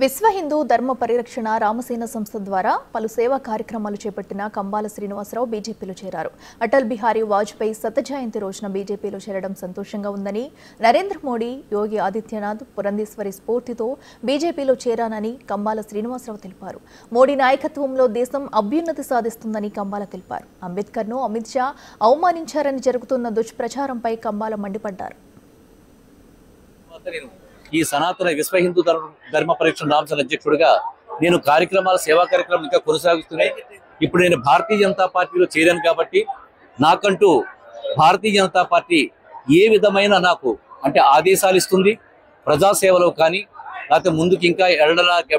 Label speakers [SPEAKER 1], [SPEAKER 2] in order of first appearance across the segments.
[SPEAKER 1] విశ్వ హిందూ ధర్మ పరిరక్షణ రామసేన సంస్థ ద్వారా పలు సేవా కార్యక్రమాలు చేపట్టిన కంబాల శ్రీనివాసరావు బీజేపీలో చేరారు. అటల్ బిహారీ వాజ్పేయి శతజయంతి రోజున బీజేపీలో చేరడం సంతోషంగా ఉందని, నరేంద్ర మోడీ, యోగి ఆదిత్యనాథ్, పురంధేశ్వరి స్ఫూర్తితో బీజేపీలో చేరానని కంబాల శ్రీనివాసరావు తెలిపారు. మోడీ నాయకత్వంలో దేశం అభ్యున్నతి సాధిస్తుందని కంబాల తెలిపారు. అంబేద్కర్ను అమిత్ షా అవమానించారని జరుగుతున్న దుష్ప్రచారంపై కంబాల మండిపడ్డారు.
[SPEAKER 2] ఈ సనాతన విశ్వ హిందూ ధర్మ పరిరక్షణ రామసేన అధ్యక్షుడిగా నేను సేవా కార్యక్రమాలు ఇంకా కొనసాగిస్తున్నాయి. ఇప్పుడు నేను భారతీయ జనతా పార్టీలో చేరాను కాబట్టి నాకంటూ భారతీయ జనతా పార్టీ ఏ విధమైన నాకు అంటే ఆదేశాలు ఇస్తుంది, ప్రజాసేవలో కానీ లేకపోతే ముందుకు ఇంకా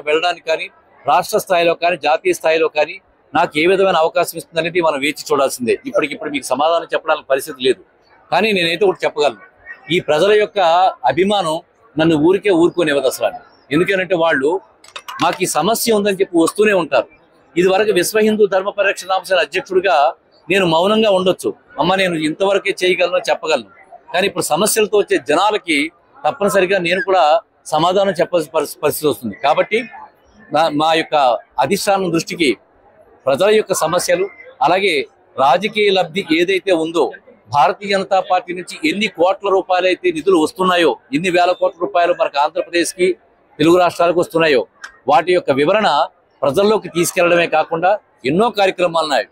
[SPEAKER 2] వెళ్ళడానికి కానీ, రాష్ట్ర స్థాయిలో కానీ జాతీయ స్థాయిలో కానీ నాకు ఏ విధమైన అవకాశం ఇస్తుంది అనేది మనం వేచి చూడాల్సిందే. ఇప్పటికిప్పుడు మీకు సమాధానం చెప్పడానికి పరిస్థితి లేదు. కానీ నేనైతే ఒకటి చెప్పగలను, ఈ ప్రజల యొక్క అభిమానం నన్ను ఊరుకోనివ్వదు అసలు. ఎందుకంటే వాళ్ళు మాకు ఈ సమస్య ఉందని చెప్పి వస్తూనే ఉంటారు. ఇది వరకు విశ్వ హిందూ ధర్మ పరిరక్షణ రామసేన అధ్యక్షుడిగా నేను మౌనంగా ఉండొచ్చు, నేను ఇంతవరకే చేయగలను చెప్పగలను. కానీ ఇప్పుడు సమస్యలతో వచ్చే జనాలకి తప్పనిసరిగా నేను కూడా సమాధానం చెప్పాల్సిన పరిస్థితి వస్తుంది. కాబట్టి మా యొక్క అధిష్టానం దృష్టికి ప్రజల యొక్క సమస్యలు, అలాగే రాజకీయ లబ్ధి ఏదైతే ఉందో, భారతీయ జనతా పార్టీ నుంచి ఎన్ని కోట్ల రూపాయలు అయితే నిధులు వస్తున్నాయో, ఎన్ని వేల కోట్ల రూపాయలు మనకు ఆంధ్రప్రదేశ్కి, తెలుగు రాష్ట్రాలకు వస్తున్నాయో, వాటి యొక్క వివరణ ప్రజల్లోకి తీసుకెళ్లడమే కాకుండా ఎన్నో కార్యక్రమాలు ఉన్నాయి.